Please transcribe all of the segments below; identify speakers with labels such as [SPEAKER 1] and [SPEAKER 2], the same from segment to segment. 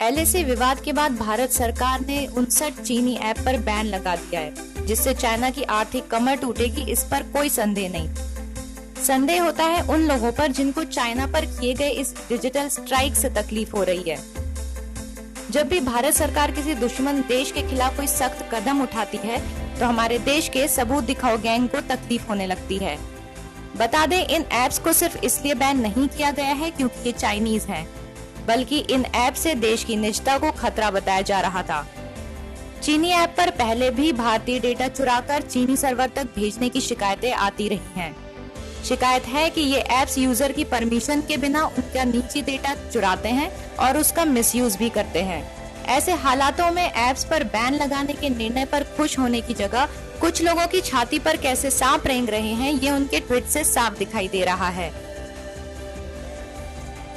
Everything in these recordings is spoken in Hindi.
[SPEAKER 1] एलएसी विवाद के बाद भारत सरकार ने 59 चीनी ऐप पर बैन लगा दिया है, जिससे चाइना की आर्थिक कमर टूटेगी, इस पर कोई संदेह नहीं। संदेह होता है उन लोगों पर जिनको चाइना पर किए गए इस डिजिटल स्ट्राइक से तकलीफ हो रही है। जब भी भारत सरकार किसी दुश्मन देश के खिलाफ कोई सख्त कदम उठाती है तो हमारे देश के सबूत दिखाओ गैंग को तकलीफ होने लगती है। बता दें, इन ऐप्स को सिर्फ इसलिए बैन नहीं किया गया है क्योंकि ये चाइनीज हैं, बल्कि इन ऐप से देश की निजता को खतरा बताया जा रहा था। चीनी ऐप पर पहले भी भारतीय डेटा चुराकर चीनी सर्वर तक भेजने की शिकायतें आती रही हैं। शिकायत है कि ये ऐप्स यूजर की परमिशन के बिना उनका निजी डेटा चुराते हैं और उसका मिसयूज भी करते हैं। ऐसे हालातों में ऐप्स पर बैन लगाने के निर्णय पर खुश होने की जगह कुछ लोगों की छाती पर कैसे सांप रेंग रहे हैं, ये उनके ट्वीट से साफ दिखाई दे रहा है।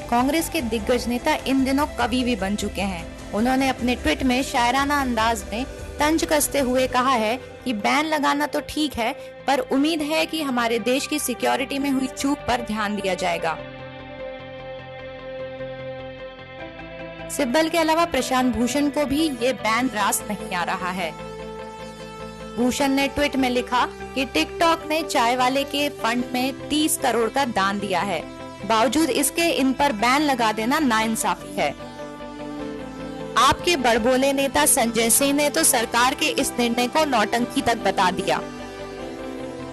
[SPEAKER 1] कांग्रेस के दिग्गज नेता इन दिनों कवि भी बन चुके हैं। उन्होंने अपने ट्वीट में शायराना अंदाज में तंज कसते हुए कहा है कि बैन लगाना तो ठीक है, पर उम्मीद है कि हमारे देश की सिक्योरिटी में हुई चूक पर ध्यान दिया जाएगा। सिब्बल के अलावा प्रशांत भूषण को भी ये बैन रास नहीं आ रहा है। भूषण ने ट्वीट में लिखा कि टिकटॉक ने चाय वाले के फंड में 30 करोड़ का दान दिया है, बावजूद इसके इन पर बैन लगा देना नाइंसाफी है। आपके बड़बोले नेता संजय सिंह ने तो सरकार के इस निर्णय को नौटंकी तक बता दिया।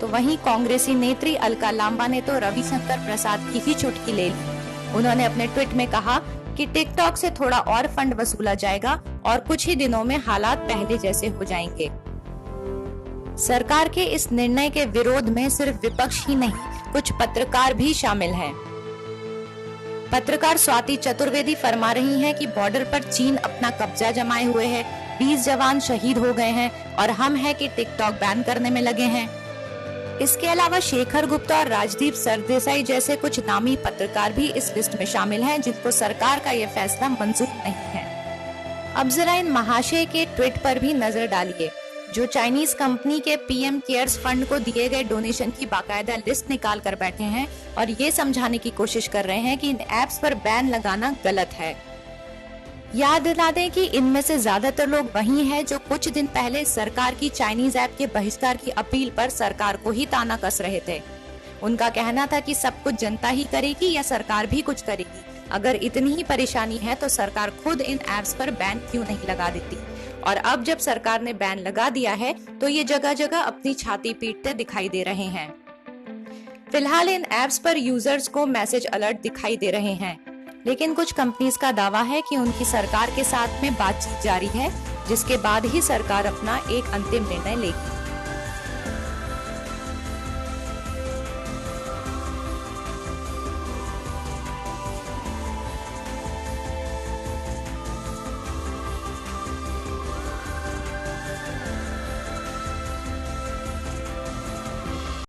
[SPEAKER 1] तो वहीं कांग्रेसी नेत्री अलका लांबा ने तो रविशंकर प्रसाद की ही चुटकी ले ली। उन्होंने अपने ट्वीट में कहा कि टिकटॉक से थोड़ा और फंड वसूला जाएगा और कुछ ही दिनों में हालात पहले जैसे हो जाएंगे। सरकार के इस निर्णय के विरोध में सिर्फ विपक्ष ही नहीं, कुछ पत्रकार भी शामिल हैं। पत्रकार स्वाति चतुर्वेदी फरमा रही हैं कि बॉर्डर पर चीन अपना कब्जा जमाए हुए है, 20 जवान शहीद हो गए हैं और हम है कि टिकटॉक बैन करने में लगे हैं। इसके अलावा शेखर गुप्ता और राजदीप सरदेसाई जैसे कुछ नामी पत्रकार भी इस लिस्ट में शामिल हैं, जिनको सरकार का यह फैसला मंजूर नहीं है। अब जरा इन महाशय के ट्वीट पर भी नजर डालिए, जो चाइनीज कंपनी के पीएम केयर्स फंड को दिए गए डोनेशन की बाकायदा लिस्ट निकाल कर बैठे हैं और ये समझाने की कोशिश कर रहे हैं कि इन ऐप्स पर बैन लगाना गलत है। याद दिला दें कि इनमें से ज्यादातर लोग वही हैं जो कुछ दिन पहले सरकार की चाइनीज ऐप के बहिष्कार की अपील पर सरकार को ही ताना कस रहे थे। उनका कहना था कि सब कुछ जनता ही करेगी या सरकार भी कुछ करेगी। अगर इतनी ही परेशानी है तो सरकार खुद इन ऐप्स पर बैन क्यों नहीं लगा देती। और अब जब सरकार ने बैन लगा दिया है तो ये जगह जगह अपनी छाती पीटते दिखाई दे रहे हैं। फिलहाल इन ऐप्स पर यूजर्स को मैसेज अलर्ट दिखाई दे रहे हैं, लेकिन कुछ कंपनीज का दावा है कि उनकी सरकार के साथ में बातचीत जारी है, जिसके बाद ही सरकार अपना एक अंतिम निर्णय लेगी।